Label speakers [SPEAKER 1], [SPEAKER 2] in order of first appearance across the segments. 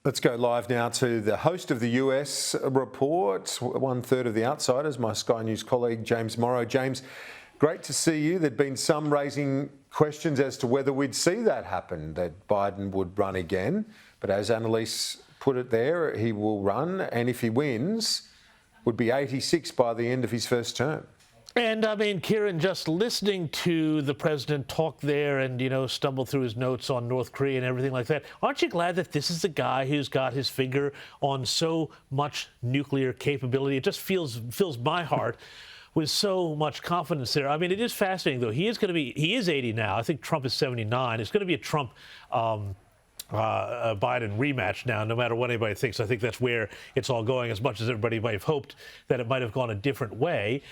[SPEAKER 1] Let's go live now to the host of the US report, 1/3 of the outsiders, my Sky News colleague, James Morrow. James, great to see you. There'd been some raising questions as to whether we'd see that happen, that Biden would run again. But as Annalise put it there, he will run, and if he wins, would be 86 by the end of his first term.
[SPEAKER 2] And I mean, Kieran, just listening to the president talk there and, stumble through his notes on North Korea and everything like that, aren't you glad that this is the guy who's got his finger on so much nuclear capability? It just fills my heart with so much confidence there. I mean, it is fascinating, though. He is 80 now. I think Trump is 79. It's going to be a Trump Biden rematch now, no matter what anybody thinks. I think that's where it's all going, as much as everybody might have hoped that it might have gone a different way.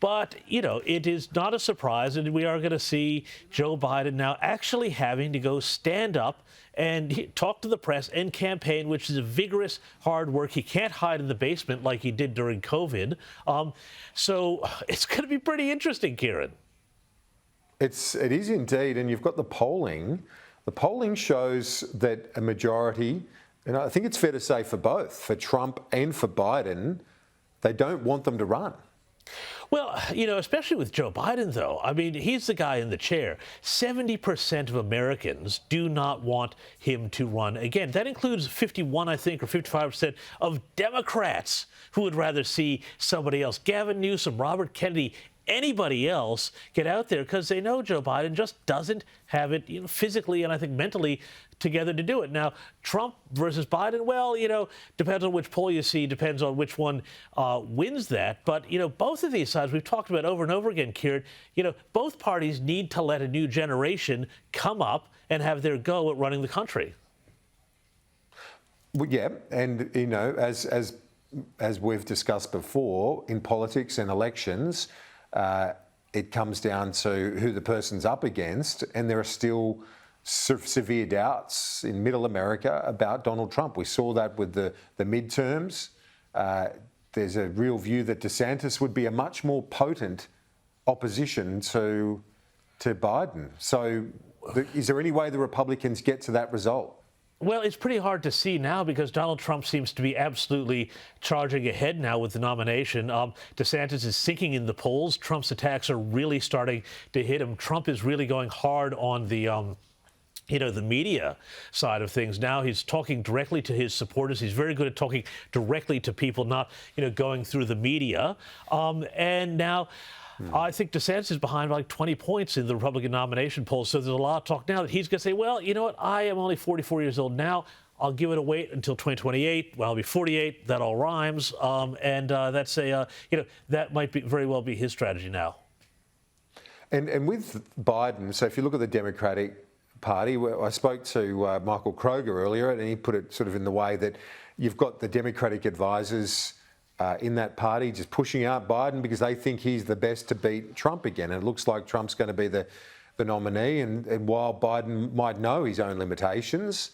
[SPEAKER 2] But, it is not a surprise, and we are going to see Joe Biden now actually having to go stand up and talk to the press and campaign, which is a vigorous, hard work. He can't hide in the basement like he did during COVID. So it's going to be pretty interesting, Kieran.
[SPEAKER 1] It is indeed, and you've got the polling. The polling shows that a majority, and I think it's fair to say for both, for Trump and for Biden, they don't want them to run.
[SPEAKER 2] Well, especially with Joe Biden, though. I mean, he's the guy in the chair. 70% of Americans do not want him to run again. That includes 51, I think, or 55% of Democrats who would rather see somebody else. Gavin Newsom, Robert Kennedy, anybody else get out there because they know Joe Biden just doesn't have it physically and I think mentally together to do it. Now, Trump versus Biden, well, depends on which poll you see, depends on which one wins that. But, both of these sides we've talked about over and over again, Kieran, both parties need to let a new generation come up and have their go at running the country.
[SPEAKER 1] Well, yeah, and, as we've discussed before, in politics and elections, it comes down to who the person's up against, and there are still severe doubts in middle America about Donald Trump. We saw that with the midterms. There's a real view that DeSantis would be a much more potent opposition to Biden. So is there any way the Republicans get to that result?
[SPEAKER 2] Well, it's pretty hard to see now because Donald Trump seems to be absolutely charging ahead now with the nomination. DeSantis is sinking in the polls. Trump's attacks are really starting to hit him. Trump is really going hard on the the media side of things. Now he's talking directly to his supporters. He's very good at talking directly to people, not, going through the media. And now I think DeSantis is behind by like 20 points in the Republican nomination polls. So there's a lot of talk now that he's going to say, well, you know what? I am only 44 years old now. I'll give it a wait until 2028. Well, I'll be 48. That all rhymes. That's that might very well be his strategy now.
[SPEAKER 1] And with Biden, so if you look at the Democratic Party, I spoke to Michael Kroger earlier, and he put it sort of in the way that you've got the Democratic advisors in that party just pushing out Biden because they think he's the best to beat Trump again. And it looks like Trump's going to be the nominee. And while Biden might know his own limitations,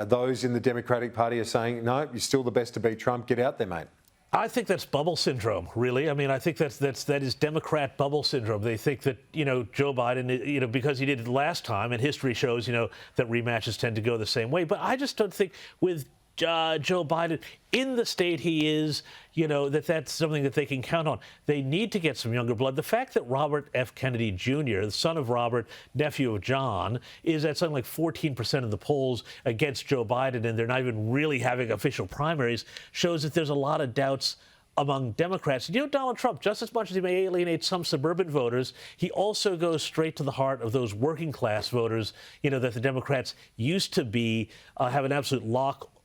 [SPEAKER 1] those in the Democratic Party are saying, no, you're still the best to beat Trump. Get out there, mate.
[SPEAKER 2] I think that's bubble syndrome, really. I mean, I think that is Democrat bubble syndrome. They think that, Joe Biden, because he did it last time, and history shows, that rematches tend to go the same way. But I just don't think with Joe Biden in the state he is, that's something that they can count on. They need to get some younger blood. The fact that Robert F. Kennedy Jr., the son of Robert, nephew of John, is at something like 14% of the polls against Joe Biden, and they're not even really having official primaries, shows that there's a lot of doubts among Democrats. Donald Trump, just as much as he may alienate some suburban voters, he also goes straight to the heart of those working class voters, that the Democrats used to be, have an absolute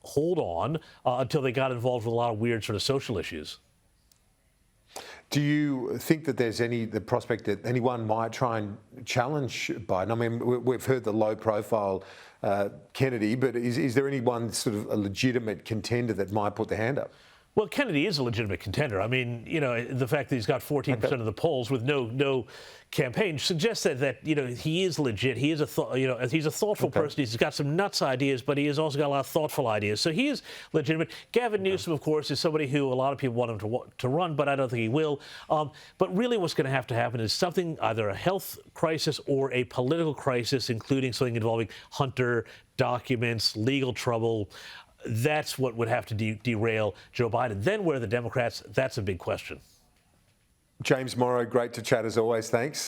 [SPEAKER 2] hold on until they got involved with a lot of weird sort of social issues.
[SPEAKER 1] Do you think that there's the prospect that anyone might try and challenge Biden? I mean, we've heard the low profile Kennedy, but is there anyone sort of a legitimate contender that might put their hand up?
[SPEAKER 2] Well, Kennedy is a legitimate contender. I mean, the fact that he's got 14% of the polls with no campaign suggests that he is legit. He is he's a thoughtful person. He's got some nuts ideas, but he has also got a lot of thoughtful ideas. So he is legitimate. Gavin Newsom, of course, is somebody who a lot of people want him to run, but I don't think he will. But really, what's going to have to happen is something, either a health crisis or a political crisis, including something involving Hunter documents, legal trouble. That's what would have to derail Joe Biden. Then where are the Democrats? That's a big question.
[SPEAKER 1] James Morrow, great to chat as always. Thanks.